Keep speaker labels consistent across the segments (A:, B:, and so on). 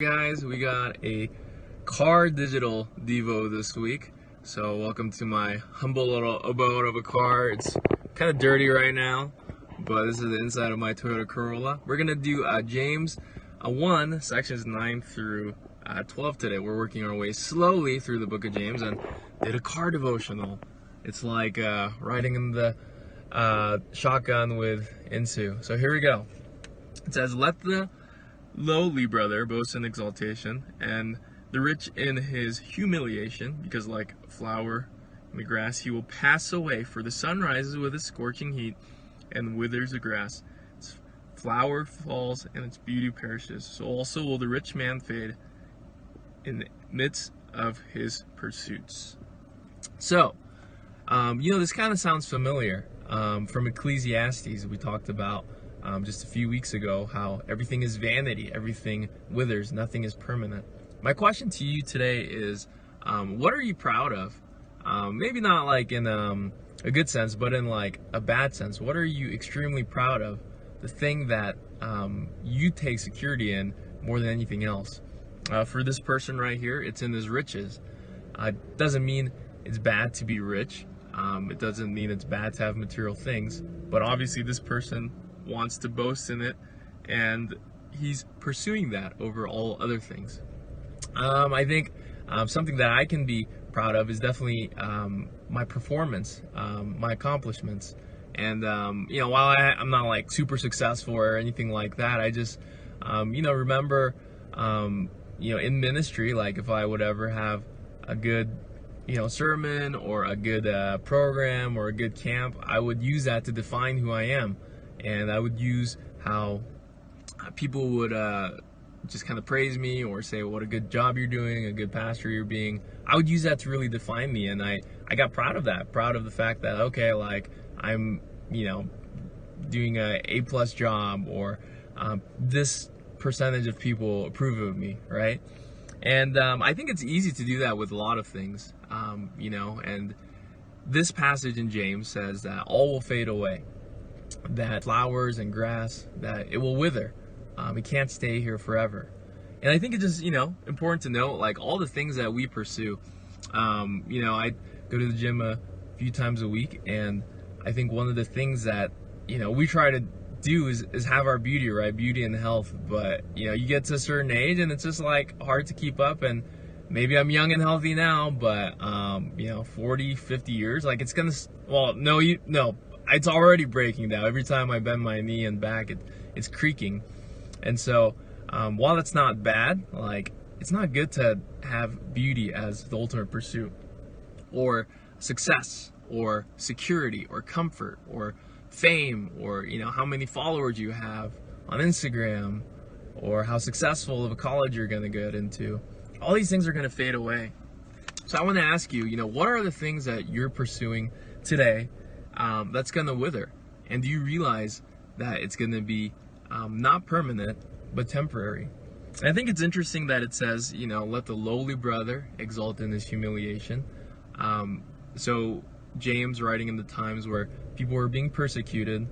A: Guys, we got a car digital Devo this week. So welcome to my humble little abode of a car. It's kind of dirty right now, but this is the inside of my Toyota Corolla. We're gonna do James 1 sections 9 through 12 today. We're working our way slowly through the book of James and did a car devotional. It's like riding in the shotgun with Insu. So here we go. It says, "Let the lowly brother boasts in exaltation, and the rich in his humiliation, because like a flower in the grass he will pass away. For the sun rises with its scorching heat and withers the grass. Its flower falls and its beauty perishes. So also will the rich man fade in the midst of his pursuits." So, this kind of sounds familiar from Ecclesiastes. We talked about just a few weeks ago how everything is vanity, everything withers, nothing is permanent. My question to you today is, what are you proud of? Maybe not like in a good sense, but in like a bad sense. What are you extremely proud of? The thing that you take security in more than anything else. For this person right here, it's in his riches. It doesn't mean it's bad to be rich. It doesn't mean it's bad to have material things. But obviously this person wants to boast in it, and he's pursuing that over all other things. I think something that I can be proud of is definitely my performance, my accomplishments. And while I'm not like super successful or anything like that, I just remember in ministry, like if I would ever have a good sermon or a good program or a good camp, I would use that to define who I am. And I would use how people would just kind of praise me or say what a good job you're doing, a good pastor you're being. I would use that to really define me, and I got proud of that, proud of the fact that, okay, like I'm doing a A+ job, or this percentage of people approve of me, right? And I think it's easy to do that with a lot of things, and this passage in James says that all will fade away, that flowers and grass, that it will wither. It can't stay here forever. And I think it's just, important to note, like all the things that we pursue. I go to the gym a few times a week, and I think one of the things that, we try to do is have our beauty, right? Beauty and health. But, you get to a certain age and it's just like hard to keep up. And maybe I'm young and healthy now, but, 40, 50 years, like it's gonna, it's already breaking down. Every time I bend my knee and back, it's creaking. And so, while that's not bad, like it's not good to have beauty as the ultimate pursuit, or success, or security, or comfort, or fame, or how many followers you have on Instagram, or how successful of a college you're going to get into. All these things are going to fade away. So I want to ask you, what are the things that you're pursuing today that's going to wither? And do you realize that it's going to be not permanent, but temporary? And I think it's interesting that it says, let the lowly brother exalt in his humiliation. So James, writing in the times where people were being persecuted,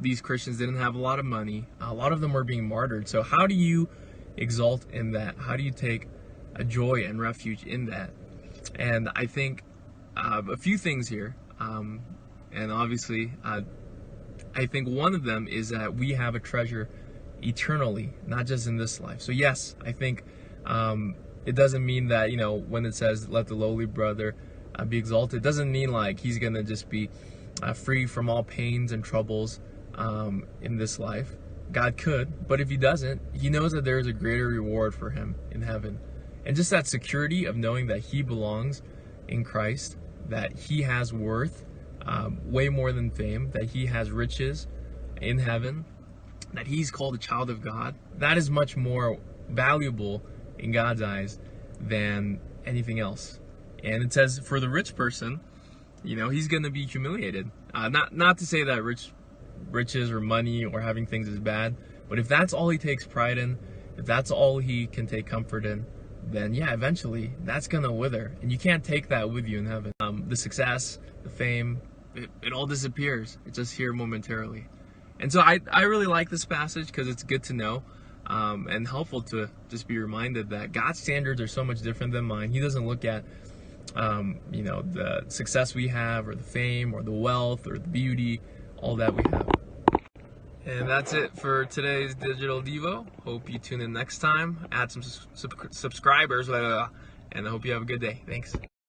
A: these Christians didn't have a lot of money. A lot of them were being martyred. So how do you exalt in that? How do you take a joy and refuge in that? And I think a few things here. And obviously, I think one of them is that we have a treasure eternally, not just in this life. So yes, I think it doesn't mean that, when it says let the lowly brother be exalted, it doesn't mean like he's going to just be free from all pains and troubles in this life. God could, but if he doesn't, he knows that there is a greater reward for him in heaven. And just that security of knowing that he belongs in Christ, that he has worth, way more than fame, that he has riches in heaven, that he's called a child of God, that is much more valuable in God's eyes than anything else. And it says for the rich person, he's going to be humiliated. Not to say that riches or money or having things is bad, but if that's all he takes pride in, if that's all he can take comfort in, then yeah, eventually that's going to wither. And you can't take that with you in heaven. The success, the fame, it all disappears. It's just here momentarily. And so I really like this passage because it's good to know and helpful to just be reminded that God's standards are so much different than mine. He doesn't look at the success we have, or the fame, or the wealth, or the beauty, all that we have. And that's it for today's Digital Devo. Hope you tune in next time. Add some subscribers, and I hope you have a good day. Thanks.